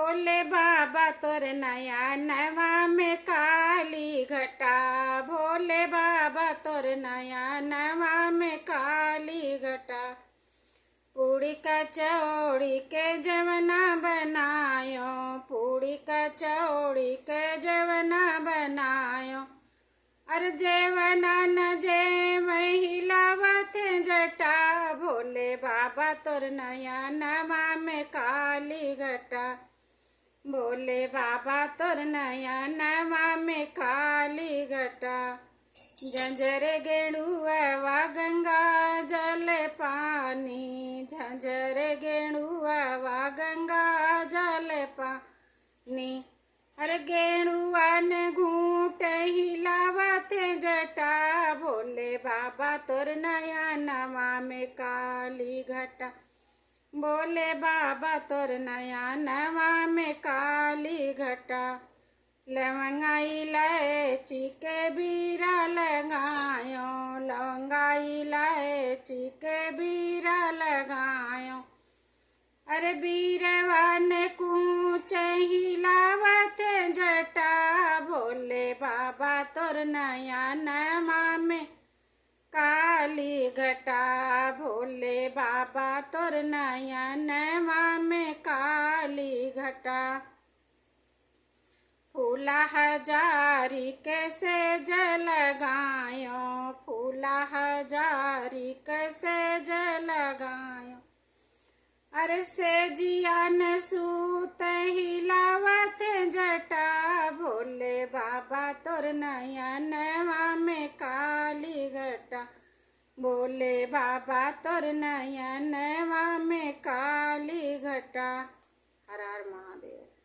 भोले बाबा तोर नया नवा में काली घटा। भोले बाबा तोर नया नवा में काली घटा। पूड़ी कचौड़ी के जवना बनायो, पूड़ी कचौड़ी के जवना बनायो। अर जेवना न जे महिलावत जटा। भोले बाबा तोर नया नवा में काली घटा। भोले बाबा तोर नया नवा में काली घटा। झंझर गेणुआ गंगा जल पानी, झंझर गेणुआ गंगा जल पानी। हर गेणुआ ने घूट हिलावत जटा। भोले बाबा तोर नया नवा में काली घटा। भोले बाबा तोर नया नवा में काली घटा। लवंगा इलायची के बीरा लगायो, लवंगा इलायची के बीरा लगायो। अरे बीरवा ने कूच हिलावत जटा। भोले बाबा तोर नया नवा में काली घटा। भोले बाबा तोर नया नवा में काली घटा। फूला हजारी कैसे जलगायो, फूला हजारी कैसे जलगायो। अरे से जिया न सूत हिलावत जटा। भोले बाबा तोर नया नवा में काली घटा। भोले बाबा तोर नया नवा में काली घटा। हर हर महादेव।